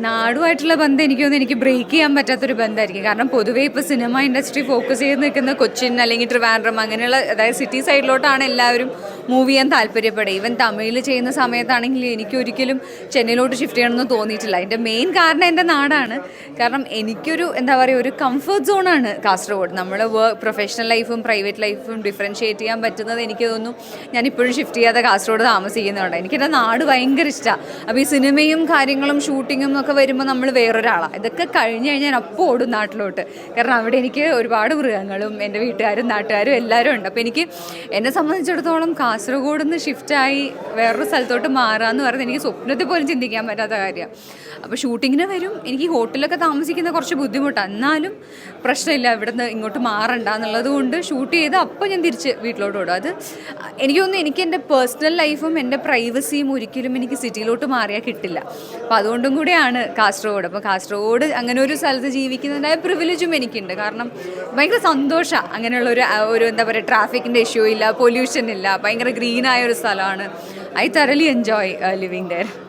നാടുമായിട്ടുള്ള ബന്ധം എനിക്ക് തോന്നുന്നു എനിക്ക് ബ്രേക്ക് ചെയ്യാൻ പറ്റാത്തൊരു ബന്ധമായിരിക്കും. കാരണം പൊതുവേ ഇപ്പോൾ സിനിമ ഇൻഡസ്ട്രി ഫോക്കസ് ചെയ്ത് നിൽക്കുന്ന കൊച്ചിൻ അല്ലെങ്കിൽ ട്രിവാൻഡ്രം അങ്ങനെയുള്ള അതായത് സിറ്റി സൈഡിലോട്ടാണ് എല്ലാവരും മൂവ് ചെയ്യാൻ താല്പര്യപ്പെടുക. ഈവൻ തമിഴിൽ ചെയ്യുന്ന സമയത്താണെങ്കിൽ എനിക്കൊരിക്കലും ചെന്നൈയിലോട്ട് ഷിഫ്റ്റ് ചെയ്യണമെന്ന് തോന്നിയിട്ടില്ല. അതിൻ്റെ മെയിൻ കാരണം എൻ്റെ നാടാണ്. കാരണം എനിക്കൊരു എന്താ പറയുക ഒരു കംഫർട്ട് സോണാണ് കാസർഗോഡ്. നമ്മൾ പ്രൊഫഷണൽ ലൈഫും പ്രൈവറ്റ് ലൈഫും ഡിഫറൻഷ്യേറ്റ് ചെയ്യാൻ പറ്റുന്നത് എനിക്ക് തോന്നുന്നു ഞാനിപ്പോഴും ഷിഫ്റ്റ് ചെയ്യാതെ കാസർഗോഡ് താമസിക്കുന്നുണ്ട്. എനിക്കെൻ്റെ നാട് ഭയങ്കര ഇഷ്ടമാണ്. അപ്പോൾ ഈ സിനിമയും കാര്യങ്ങളും ഷൂട്ടിങ്ങും ഒക്കെ വരുമ്പോൾ നമ്മൾ വേറൊരാളാണ്. ഇതൊക്കെ കഴിഞ്ഞ് കഴിഞ്ഞാൽ അപ്പോൾ ഓടും നാട്ടിലോട്ട്. കാരണം അവിടെ എനിക്ക് ഒരുപാട് മൃഗങ്ങളും എൻ്റെ വീട്ടുകാരും നാട്ടുകാരും എല്ലാവരും ഉണ്ട്. അപ്പോൾ എനിക്ക് എന്നെ സംബന്ധിച്ചിടത്തോളം കാസർഗോഡ് നിന്ന് ഷിഫ്റ്റായി വേറൊരു സ്ഥലത്തോട്ട് മാറുക എന്ന് പറയുന്നത് എനിക്ക് സ്വപ്നത്തിൽ പോലും ചിന്തിക്കാൻ പറ്റാത്ത കാര്യമാണ്. അപ്പോൾ ഷൂട്ടിങ്ങിന് വരും. എനിക്ക് ഹോട്ടലൊക്കെ താമസിക്കുന്ന കുറച്ച് ബുദ്ധിമുട്ടാണ്. എന്നാലും പ്രശ്നമില്ല, ഇവിടെ നിന്ന് ഇങ്ങോട്ട് മാറണ്ട എന്നുള്ളത് കൊണ്ട് ഷൂട്ട് ചെയ്ത് അപ്പോൾ ഞാൻ തിരിച്ച് വീട്ടിലോട്ട് ഓടും. അത് എനിക്ക് തോന്നുന്നു എനിക്ക് എൻ്റെ പേഴ്സണൽ ലൈഫും എൻ്റെ പ്രൈവസിയും ഒരിക്കലും എനിക്ക് സിറ്റിയിലോട്ട് മാറിയാൽ കിട്ടില്ല. അപ്പോൾ അതുകൊണ്ടും കൂടിയാണ് കാസർഗോഡ്. അപ്പോൾ കാസർഗോഡ് അങ്ങനെ ഒരു സ്ഥലത്ത് ജീവിക്കുന്നതിൻ്റെതായ പ്രിവിലേജും എനിക്കുണ്ട്. കാരണം ഭയങ്കര സന്തോഷമാണ്. അങ്ങനെയുള്ള ഒരു എന്താ പറയുക ട്രാഫിക്കിൻ്റെ ഇഷ്യൂ ഇല്ല, പൊല്യൂഷൻ ഇല്ല, ഭയങ്കര ഗ്രീനായ ഒരു സ്ഥലമാണ്. I thoroughly enjoy living there.